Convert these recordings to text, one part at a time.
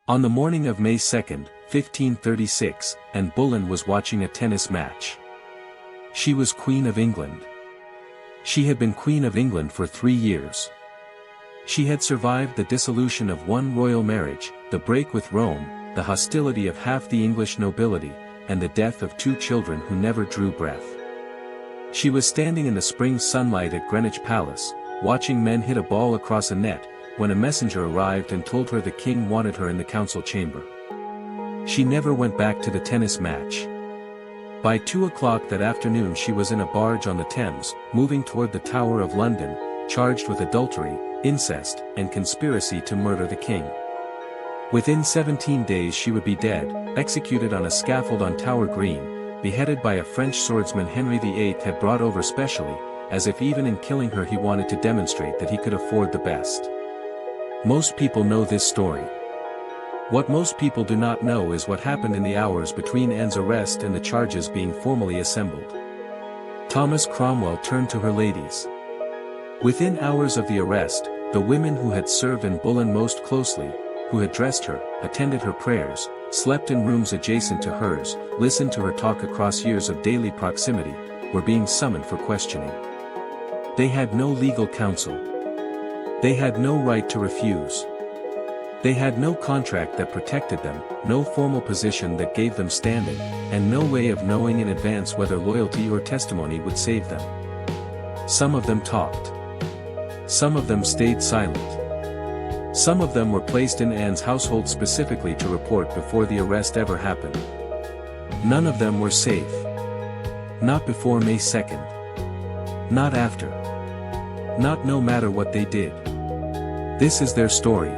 On the morning of May 2, 1536, Anne Boleyn was watching a tennis match. She was Queen of England. She had been Queen of England for 3 years. She had survived the dissolution of one royal marriage, the break with Rome, the hostility of half the English nobility, and the death of 2 children who never drew breath. She was standing in the spring sunlight at Greenwich Palace, watching men hit a ball across a net, when a messenger arrived and told her the king wanted her in the council chamber. She never went back to the tennis match. By 2 o'clock that afternoon she was in a barge on the Thames, moving toward the Tower of London, charged with adultery, incest, and conspiracy to murder the king. Within 17 days she would be dead, executed on a scaffold on Tower Green, beheaded by a French swordsman Henry VIII had brought over specially, as if even in killing her he wanted to demonstrate that he could afford the best. Most people know this story. What most people do not know is what happened in the hours between Anne's arrest and the charges being formally assembled. Thomas Cromwell turned to her ladies. Within hours of the arrest, the women who had served Anne Boleyn most closely, who had dressed her, attended her prayers, slept in rooms adjacent to hers, listened to her talk across years of daily proximity, were being summoned for questioning. They had no legal counsel. They had no right to refuse. They had no contract that protected them, no formal position that gave them standing, and no way of knowing in advance whether loyalty or testimony would save them. Some of them talked. Some of them stayed silent. Some of them were placed in Anne's household specifically to report before the arrest ever happened. None of them were safe. Not before May 2nd. Not after. Not no matter what they did. This is their story.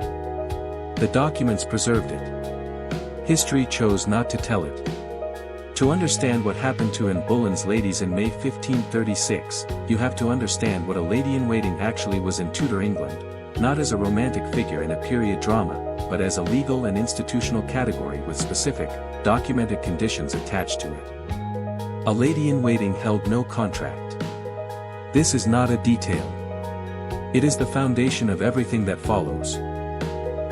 The documents preserved it. History chose not to tell it. To understand what happened to Anne Boleyn's ladies in May 1536, you have to understand what a lady-in-waiting actually was in Tudor England, not as a romantic figure in a period drama, but as a legal and institutional category with specific, documented conditions attached to it. A lady-in-waiting held no contract. This is not a detail. It is the foundation of everything that follows.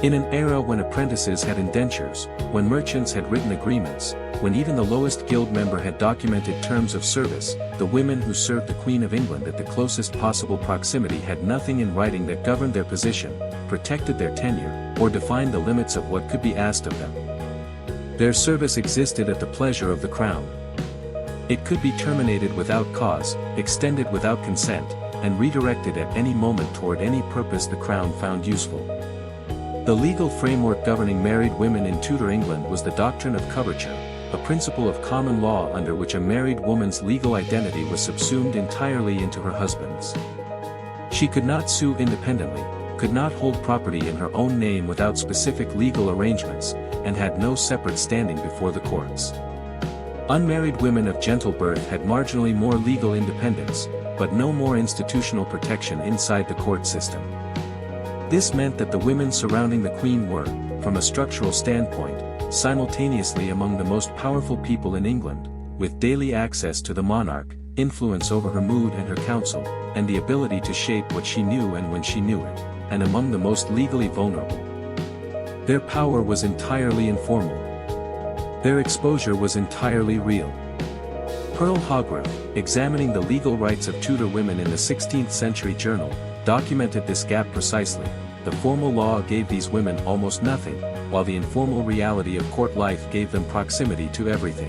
In an era when apprentices had indentures, when merchants had written agreements, when even the lowest guild member had documented terms of service, the women who served the Queen of England at the closest possible proximity had nothing in writing that governed their position, protected their tenure, or defined the limits of what could be asked of them. Their service existed at the pleasure of the Crown. It could be terminated without cause, extended without consent, and redirected at any moment toward any purpose the Crown found useful. The legal framework governing married women in Tudor England was the doctrine of coverture, a principle of common law under which a married woman's legal identity was subsumed entirely into her husband's. She could not sue independently, could not hold property in her own name without specific legal arrangements, and had no separate standing before the courts. Unmarried women of gentle birth had marginally more legal independence, but no more institutional protection inside the court system. This meant that the women surrounding the Queen were, from a structural standpoint, simultaneously among the most powerful people in England, with daily access to the monarch, influence over her mood and her counsel, and the ability to shape what she knew and when she knew it, and among the most legally vulnerable. Their power was entirely informal. Their exposure was entirely real. Pearl Hogworth, examining the legal rights of Tudor women in the 16th century journal, documented this gap precisely. The formal law gave these women almost nothing, while the informal reality of court life gave them proximity to everything.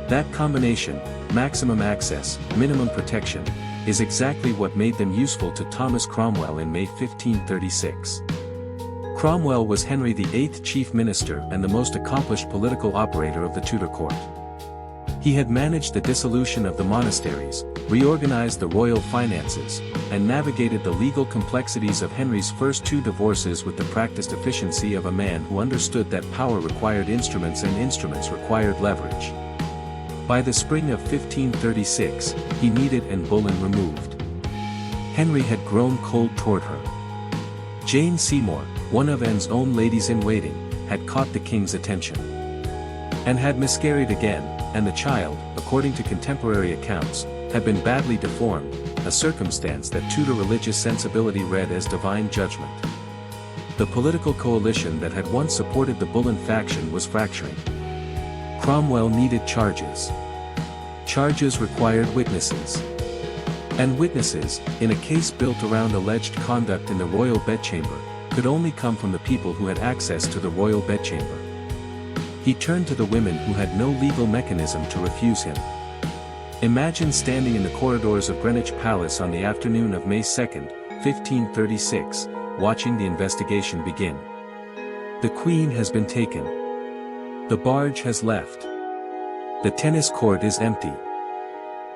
That combination, maximum access, minimum protection, is exactly what made them useful to Thomas Cromwell in May 1536. Cromwell was Henry VIII's chief minister and the most accomplished political operator of the Tudor court. He had managed the dissolution of the monasteries, reorganized the royal finances, and navigated the legal complexities of Henry's first 2 divorces with the practiced efficiency of a man who understood that power required instruments and instruments required leverage. By the spring of 1536, he needed Anne Boleyn removed. Henry had grown cold toward her. Jane Seymour, one of Anne's own ladies-in-waiting, had caught the king's attention. And had miscarried again, and the child, according to contemporary accounts, had been badly deformed, a circumstance that Tudor religious sensibility read as divine judgment. The political coalition that had once supported the Boleyn faction was fracturing. Cromwell needed charges. Charges required witnesses. And witnesses, in a case built around alleged conduct in the royal bedchamber, could only come from the people who had access to the royal bedchamber. He turned to the women who had no legal mechanism to refuse him. Imagine standing in the corridors of Greenwich Palace on the afternoon of May 2, 1536, watching the investigation begin. The Queen has been taken. The barge has left. The tennis court is empty.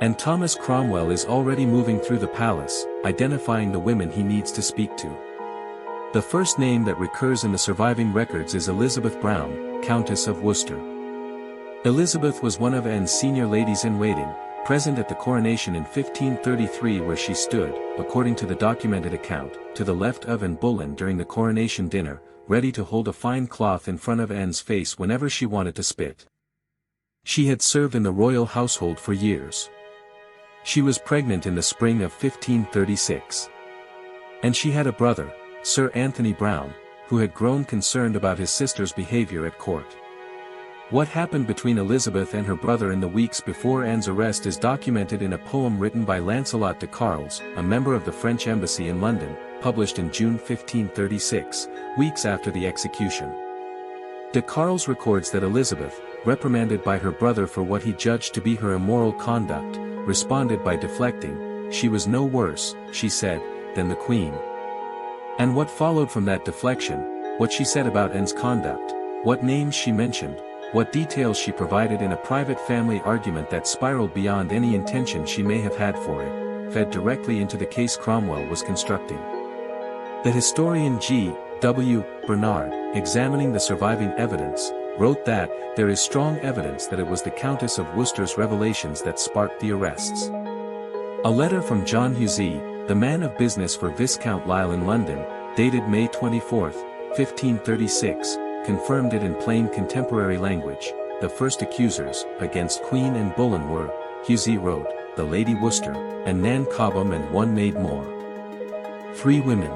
And Thomas Cromwell is already moving through the palace, identifying the women he needs to speak to. The first name that recurs in the surviving records is Elizabeth Brown, Countess of Worcester. Elizabeth was one of Anne's senior ladies-in-waiting, present at the coronation in 1533 where she stood, according to the documented account, to the left of Anne Boleyn during the coronation dinner, ready to hold a fine cloth in front of Anne's face whenever she wanted to spit. She had served in the royal household for years. She was pregnant in the spring of 1536. And she had a brother, Sir Anthony Browne, who had grown concerned about his sister's behavior at court. What happened between Elizabeth and her brother in the weeks before Anne's arrest is documented in a poem written by Lancelot de Carles, a member of the French embassy in London, published in June 1536, weeks after the execution. De Carles records that Elizabeth, reprimanded by her brother for what he judged to be her immoral conduct, responded by deflecting, "She was no worse," she said, "than the Queen." And what followed from that deflection, what she said about Anne's conduct, what names she mentioned, what details she provided in a private family argument that spiraled beyond any intention she may have had for it, fed directly into the case Cromwell was constructing. The historian G. W. Bernard, examining the surviving evidence, wrote that, "There is strong evidence that it was the Countess of Worcester's revelations that sparked the arrests." A letter from John Hussey, the man of business for Viscount Lisle in London, dated May 24, 1536, confirmed it in plain contemporary language. The first accusers against Queen Anne Boleyn were, Hussey wrote, the Lady Worcester, and Nan Cobham and one maid more. 3 women.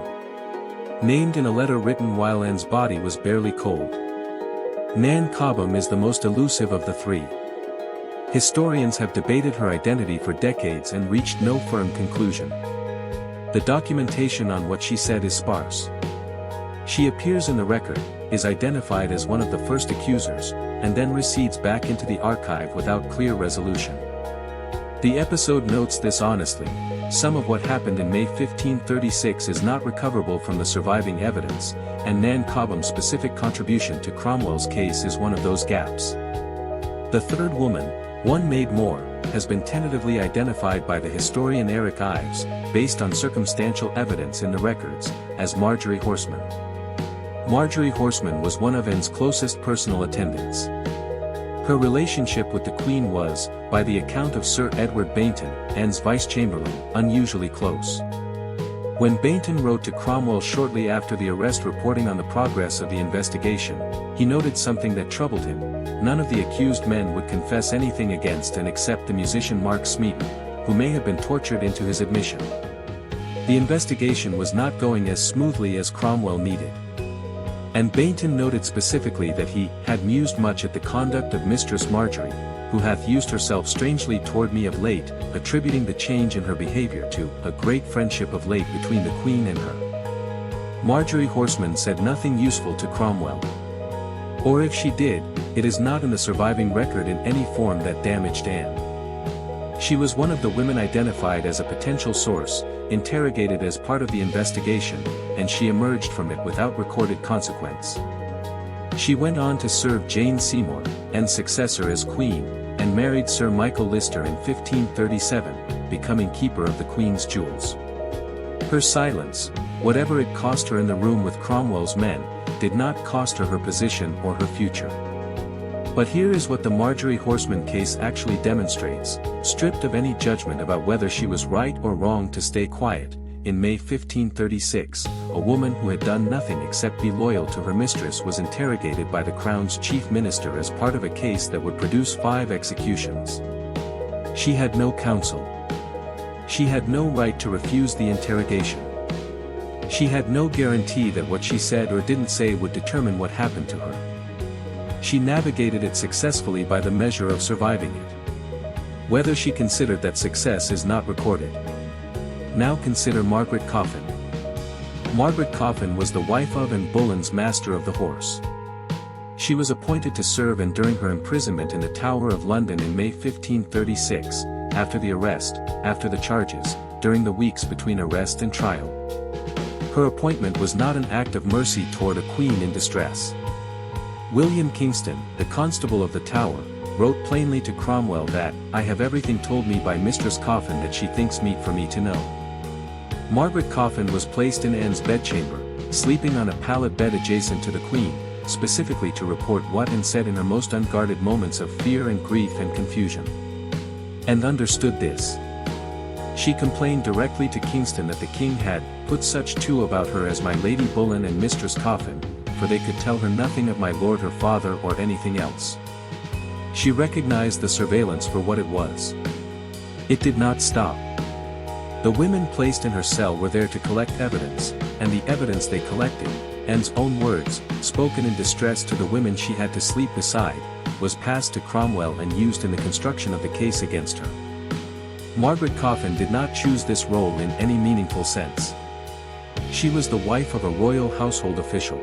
Named in a letter written while Anne's body was barely cold. Nan Cobham is the most elusive of the 3. Historians have debated her identity for decades and reached no firm conclusion. The documentation on what she said is sparse. She appears in the record, is identified as one of the first accusers, and then recedes back into the archive without clear resolution. The episode notes this honestly. Some of what happened in May 1536 is not recoverable from the surviving evidence, and Nan Cobham's specific contribution to Cromwell's case is one of those gaps. The third woman, one maid more, has been tentatively identified by the historian Eric Ives, based on circumstantial evidence in the records, as Marjorie Horseman. Marjorie Horseman was one of Anne's closest personal attendants. Her relationship with the Queen was, by the account of Sir Edward Bainton, Anne's vice-chamberlain, unusually close. When Bainton wrote to Cromwell shortly after the arrest reporting on the progress of the investigation, he noted something that troubled him. None of the accused men would confess anything against and except the musician Mark Smeaton, who may have been tortured into his admission. The investigation was not going as smoothly as Cromwell needed. And Bainton noted specifically that he had mused much at the conduct of Mistress Marjorie, who hath used herself strangely toward me of late, attributing the change in her behavior to a great friendship of late between the Queen and her. Marjorie Horseman said nothing useful to Cromwell. Or if she did, it is not in the surviving record in any form that damaged Anne. She was one of the women identified as a potential source, interrogated as part of the investigation, and she emerged from it without recorded consequence. She went on to serve Jane Seymour, Anne's successor as Queen, and married Sir Michael Lister in 1537, becoming keeper of the Queen's jewels. Her silence, whatever it cost her in the room with Cromwell's men, did not cost her her position or her future. But here is what the Marjorie Horseman case actually demonstrates, stripped of any judgment about whether she was right or wrong to stay quiet. In May 1536, a woman who had done nothing except be loyal to her mistress was interrogated by the Crown's chief minister as part of a case that would produce 5 executions. She had no counsel. She had no right to refuse the interrogation. She had no guarantee that what she said or didn't say would determine what happened to her. She navigated it successfully by the measure of surviving it. Whether she considered that success is not recorded. Now consider Margaret Coffin. Margaret Coffin was the wife of Anne Boleyn's Master of the Horse. She was appointed to serve and during her imprisonment in the Tower of London in May 1536, after the arrest, after the charges, during the weeks between arrest and trial. Her appointment was not an act of mercy toward a queen in distress. William Kingston, the constable of the Tower, wrote plainly to Cromwell that, "I have everything told me by Mistress Coffin that she thinks meet for me to know." Margaret Coffin was placed in Anne's bedchamber, sleeping on a pallet bed adjacent to the Queen, specifically to report what Anne said in her most unguarded moments of fear and grief and confusion. Anne understood this. She complained directly to Kingston that the king had put such two about her as my Lady Boleyn and Mistress Coffin, for they could tell her nothing of my lord her father or anything else. She recognized the surveillance for what it was. It did not stop. The women placed in her cell were there to collect evidence, and the evidence they collected, Anne's own words, spoken in distress to the women she had to sleep beside, was passed to Cromwell and used in the construction of the case against her. Margaret Coffin did not choose this role in any meaningful sense. She was the wife of a royal household official.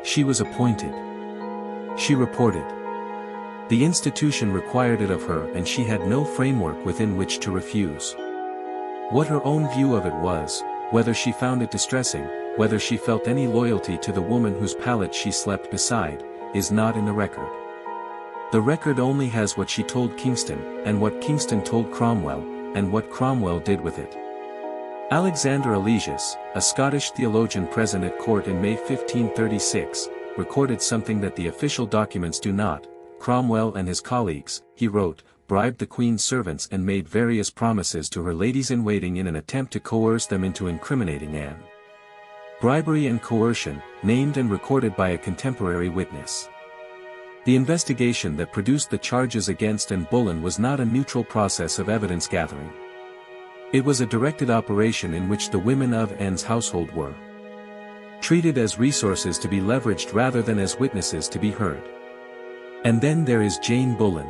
She was appointed. She reported. The institution required it of her and she had no framework within which to refuse. What her own view of it was, whether she found it distressing, whether she felt any loyalty to the woman whose pallet she slept beside, is not in the record. The record only has what she told Kingston, and what Kingston told Cromwell, and what Cromwell did with it. Alexander Aloysius, a Scottish theologian present at court in May 1536, recorded something that the official documents do not. Cromwell and his colleagues, he wrote, bribed the Queen's servants and made various promises to her ladies-in-waiting in an attempt to coerce them into incriminating Anne. Bribery and coercion, named and recorded by a contemporary witness. The investigation that produced the charges against Anne Boleyn was not a neutral process of evidence gathering. It was a directed operation in which the women of Anne's household were treated as resources to be leveraged rather than as witnesses to be heard. And then there is Jane Boleyn.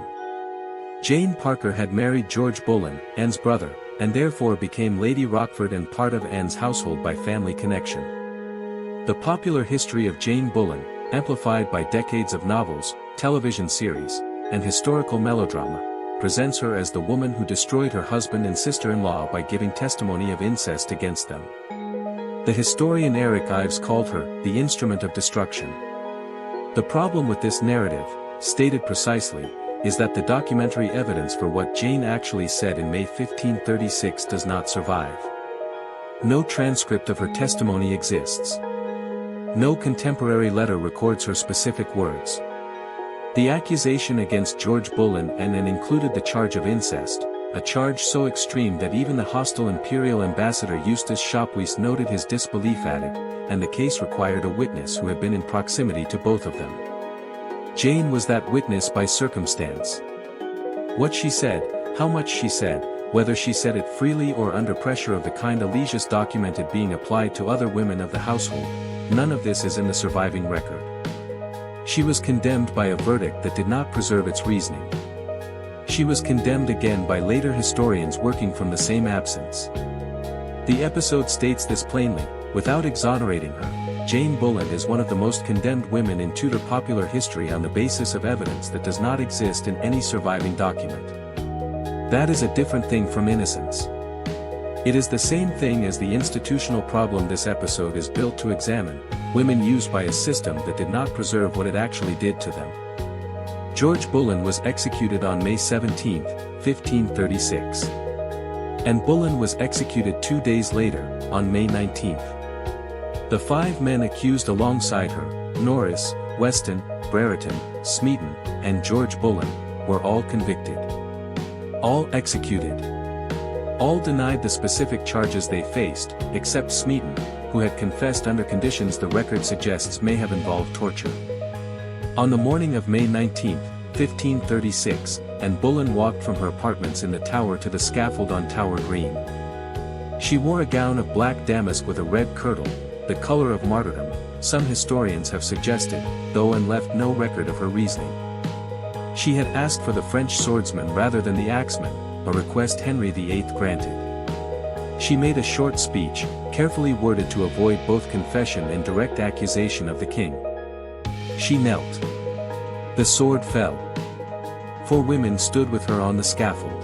Jane Parker had married George Boleyn, Anne's brother, and therefore became Lady Rochford and part of Anne's household by family connection. The popular history of Jane Boleyn, amplified by decades of novels, television series, and historical melodrama, presents her as the woman who destroyed her husband and sister-in-law by giving testimony of incest against them. The historian Eric Ives called her the instrument of destruction. The problem with this narrative, stated precisely, is that the documentary evidence for what Jane actually said in May 1536 does not survive. No transcript of her testimony exists. No contemporary letter records her specific words. The accusation against George Boleyn and Anne included the charge of incest, a charge so extreme that even the hostile imperial ambassador Eustace Shopweis noted his disbelief at it, and the case required a witness who had been in proximity to both of them. Jane was that witness by circumstance. What she said, how much she said, whether she said it freely or under pressure of the kind Aloysius documented being applied to other women of the household, none of this is in the surviving record. She was condemned by a verdict that did not preserve its reasoning. She was condemned again by later historians working from the same absence. The episode states this plainly, without exonerating her. Jane Boleyn is one of the most condemned women in Tudor popular history on the basis of evidence that does not exist in any surviving document. That is a different thing from innocence. It is the same thing as the institutional problem this episode is built to examine, women used by a system that did not preserve what it actually did to them. George Boleyn was executed on May 17, 1536. Anne Boleyn was executed 2 days later, on May 19. The 5 men accused alongside her, Norris, Weston, Brereton, Smeaton, and George Boleyn, were all convicted. All executed. All denied the specific charges they faced, except Smeaton, who had confessed under conditions the record suggests may have involved torture. On the morning of May 19, 1536, Anne Boleyn walked from her apartments in the Tower to the scaffold on Tower Green. She wore a gown of black damask with a red kirtle, the color of martyrdom, some historians have suggested, though and left no record of her reasoning. She had asked for the French swordsman rather than the axeman, a request Henry VIII granted. She made a short speech, carefully worded to avoid both confession and direct accusation of the king. She knelt. The sword fell. 4 women stood with her on the scaffold.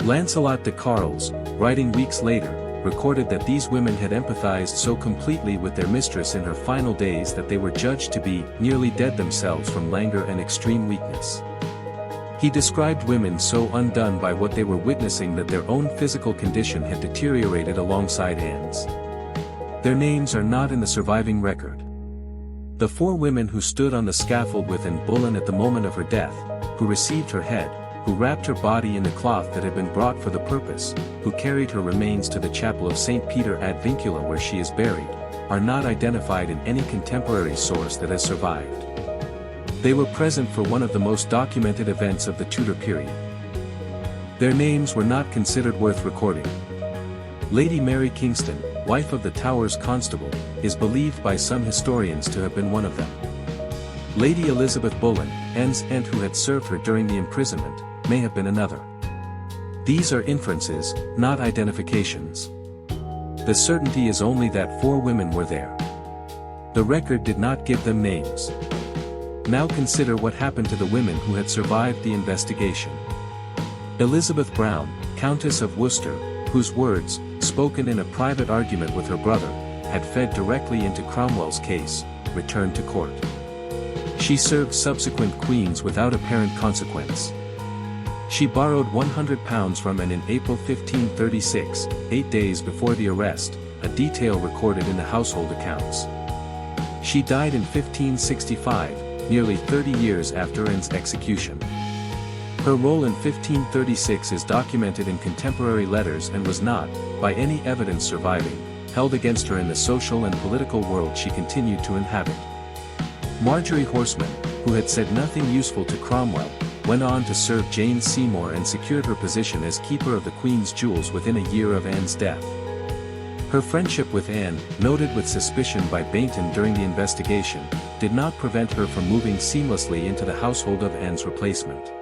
Lancelot de Carles, writing weeks later, recorded that these women had empathized so completely with their mistress in her final days that they were judged to be nearly dead themselves from languor and extreme weakness. He described women so undone by what they were witnessing that their own physical condition had deteriorated alongside Anne's. Their names are not in the surviving record. The 4 women who stood on the scaffold with Anne Boleyn at the moment of her death, who received her head, who wrapped her body in the cloth that had been brought for the purpose, who carried her remains to the chapel of St. Peter ad Vincula where she is buried, are not identified in any contemporary source that has survived. They were present for one of the most documented events of the Tudor period. Their names were not considered worth recording. Lady Mary Kingston, wife of the Tower's constable, is believed by some historians to have been one of them. Lady Elizabeth Boleyn, Anne's aunt who had served her during the imprisonment, may have been another. These are inferences, not identifications. The certainty is only that 4 women were there. The record did not give them names. Now consider what happened to the women who had survived the investigation. Elizabeth Brown, Countess of Worcester, whose words, spoken in a private argument with her brother, had fed directly into Cromwell's case, returned to court. She served subsequent queens without apparent consequence. She borrowed £100 from Anne in April 1536, 8 days before the arrest, a detail recorded in the household accounts. She died in 1565, nearly 30 years after Anne's execution. Her role in 1536 is documented in contemporary letters and was not, by any evidence surviving, held against her in the social and political world she continued to inhabit. Marjorie Horseman, who had said nothing useful to Cromwell, went on to serve Jane Seymour and secured her position as keeper of the Queen's jewels within a year of Anne's death. Her friendship with Anne, noted with suspicion by Bainton during the investigation, did not prevent her from moving seamlessly into the household of Anne's replacement.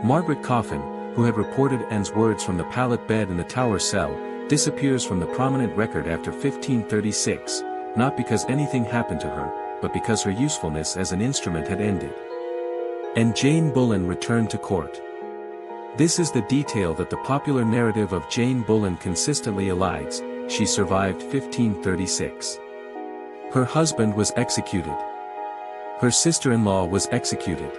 Margaret Coffin, who had reported Anne's words from the pallet bed in the Tower cell, disappears from the prominent record after 1536, not because anything happened to her, but because her usefulness as an instrument had ended. And Jane Boleyn returned to court. This is the detail that the popular narrative of Jane Boleyn consistently elides: she survived 1536. Her husband was executed. Her sister-in-law was executed.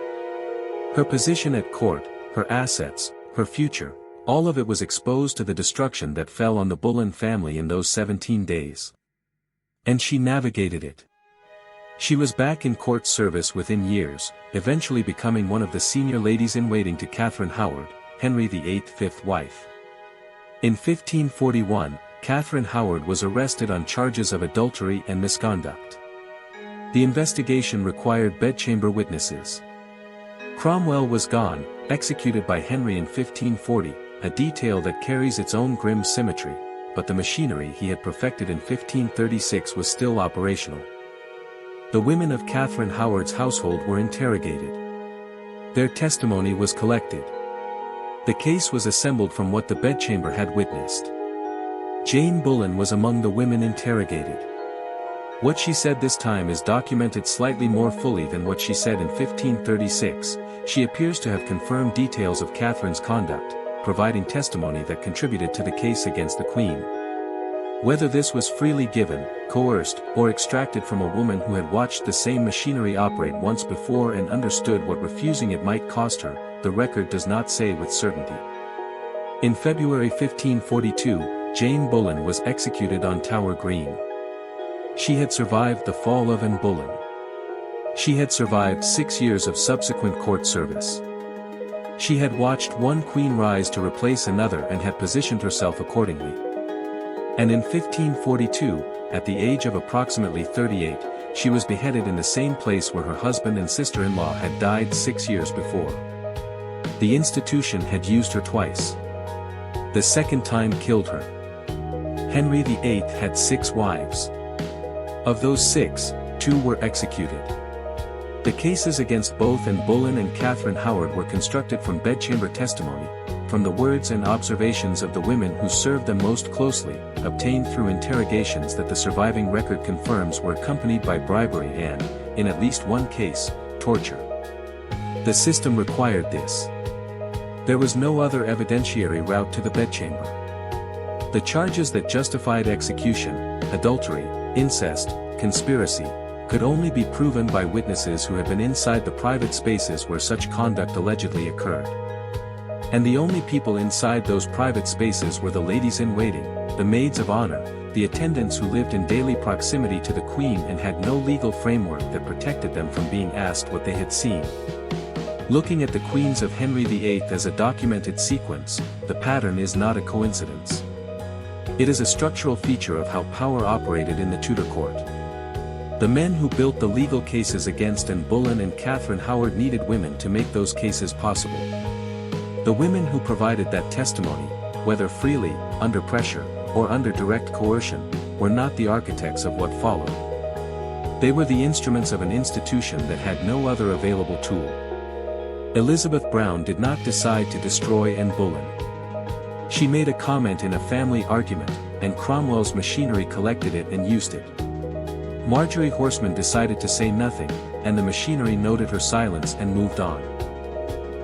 Her position at court, her assets, her future, all of it was exposed to the destruction that fell on the Boleyn family in those 17 days. And she navigated it. She was back in court service within years, eventually becoming one of the senior ladies-in-waiting to Catherine Howard, Henry VIII's fifth wife. In 1541, Catherine Howard was arrested on charges of adultery and misconduct. The investigation required bedchamber witnesses. Cromwell was gone, executed by Henry in 1540, a detail that carries its own grim symmetry, but the machinery he had perfected in 1536 was still operational. The women of Catherine Howard's household were interrogated. Their testimony was collected. The case was assembled from what the bedchamber had witnessed. Jane Boleyn was among the women interrogated. What she said this time is documented slightly more fully than what she said in 1536. She appears to have confirmed details of Catherine's conduct, providing testimony that contributed to the case against the Queen. Whether this was freely given, coerced, or extracted from a woman who had watched the same machinery operate once before and understood what refusing it might cost her, the record does not say with certainty. In February 1542, Jane Boleyn was executed on Tower Green. She had survived the fall of Anne Boleyn. She had survived 6 years of subsequent court service. She had watched one queen rise to replace another and had positioned herself accordingly. And in 1542, at the age of approximately 38, she was beheaded in the same place where her husband and sister-in-law had died 6 years before. The institution had used her twice. The second time killed her. Henry VIII had 6 wives. Of those 6, 2 were executed. The cases against both Anne Boleyn and Catherine Howard were constructed from bedchamber testimony, from the words and observations of the women who served them most closely, obtained through interrogations that the surviving record confirms were accompanied by bribery and, in at least one case, torture. The system required this. There was no other evidentiary route to the bedchamber. The charges that justified execution, adultery, incest, conspiracy, could only be proven by witnesses who had been inside the private spaces where such conduct allegedly occurred. And the only people inside those private spaces were the ladies-in-waiting, the maids of honor, the attendants who lived in daily proximity to the Queen and had no legal framework that protected them from being asked what they had seen. Looking at the queens of Henry VIII as a documented sequence, the pattern is not a coincidence. It is a structural feature of how power operated in the Tudor court. The men who built the legal cases against Anne Boleyn and Catherine Howard needed women to make those cases possible. The women who provided that testimony, whether freely, under pressure, or under direct coercion, were not the architects of what followed. They were the instruments of an institution that had no other available tool. Elizabeth Brown did not decide to destroy Anne Boleyn. She made a comment in a family argument, and Cromwell's machinery collected it and used it. Marjorie Horseman decided to say nothing, and the machinery noted her silence and moved on.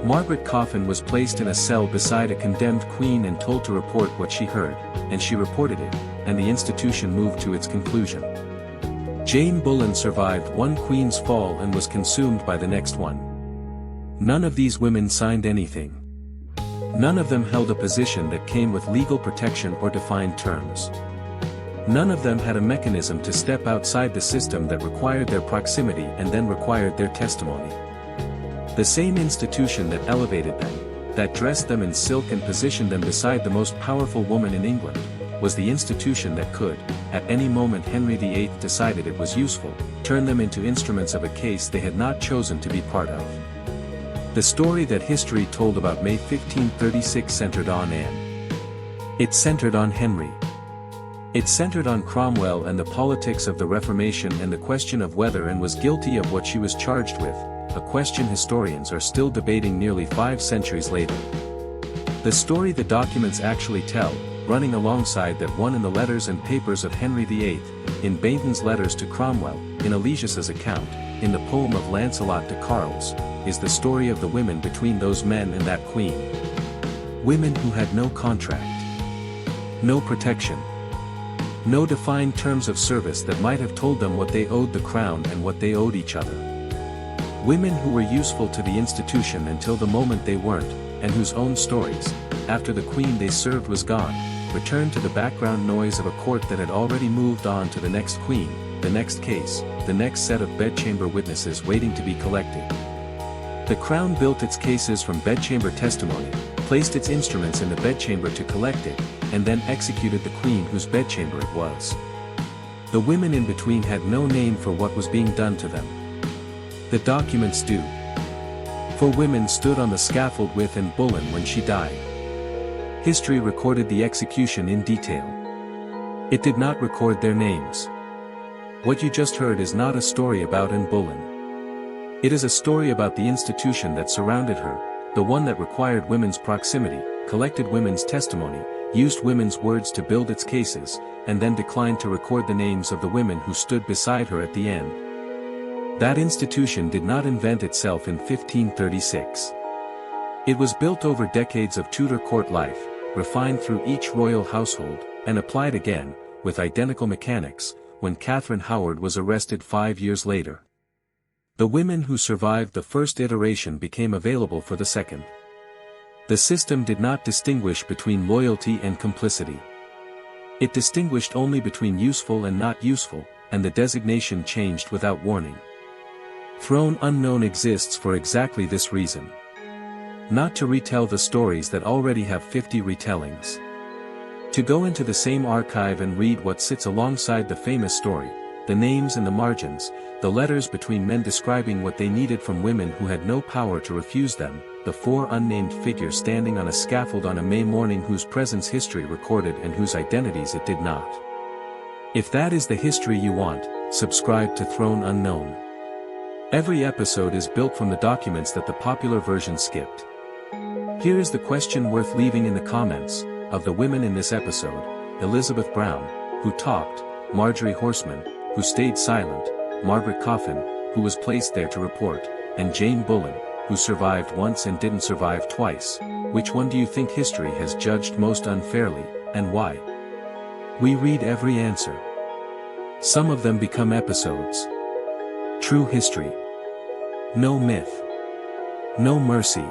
Margaret Coffin was placed in a cell beside a condemned queen and told to report what she heard, and she reported it, and the institution moved to its conclusion. Jane Boleyn survived one queen's fall and was consumed by the next one. None of these women signed anything. None of them held a position that came with legal protection or defined terms. None of them had a mechanism to step outside the system that required their proximity and then required their testimony. The same institution that elevated them, that dressed them in silk and positioned them beside the most powerful woman in England, was the institution that could, at any moment Henry VIII decided it was useful, turn them into instruments of a case they had not chosen to be part of. The story that history told about May 1536 centered on Anne. It centered on Henry. It centered on Cromwell and the politics of the Reformation and the question of whether Anne was guilty of what she was charged with, a question historians are still debating nearly 5 centuries later. The story the documents actually tell, running alongside that one in the letters and papers of Henry VIII, in Bainton's letters to Cromwell, in Eligius's account, in the poem of Lancelot de Carles, is the story of the women between those men and that queen. Women who had no contract, no protection, no defined terms of service that might have told them what they owed the crown and what they owed each other. Women who were useful to the institution until the moment they weren't, and whose own stories, after the queen they served was gone, returned to the background noise of a court that had already moved on to the next queen, the next case, the next set of bedchamber witnesses waiting to be collected. The Crown built its cases from bedchamber testimony, placed its instruments in the bedchamber to collect it, and then executed the queen whose bedchamber it was. The women in between had no name for what was being done to them. The documents do. For women stood on the scaffold with Anne Boleyn when she died. History recorded the execution in detail. It did not record their names. What you just heard is not a story about Anne Boleyn. It is a story about the institution that surrounded her, the one that required women's proximity, collected women's testimony, used women's words to build its cases, and then declined to record the names of the women who stood beside her at the end. That institution did not invent itself in 1536. It was built over decades of Tudor court life, refined through each royal household, and applied again, with identical mechanics, when Catherine Howard was arrested 5 years later. The women who survived the first iteration became available for the second. The system did not distinguish between loyalty and complicity. It distinguished only between useful and not useful, and the designation changed without warning. Throne Unknown exists for exactly this reason. Not to retell the stories that already have 50 retellings. To go into the same archive and read what sits alongside the famous story, the names and the margins, the letters between men describing what they needed from women who had no power to refuse them, the 4 unnamed figures standing on a scaffold on a May morning whose presence history recorded and whose identities it did not. If that is the history you want, subscribe to Throne Unknown. Every episode is built from the documents that the popular version skipped. Here is the question worth leaving in the comments: of the women in this episode, Elizabeth Brown, who talked, Marjorie Horseman, who stayed silent, Margaret Coffin, who was placed there to report, and Jane Boleyn, who survived once and didn't survive twice, which one do you think history has judged most unfairly, and why? We read every answer. Some of them become episodes. True history. No myth. No mercy.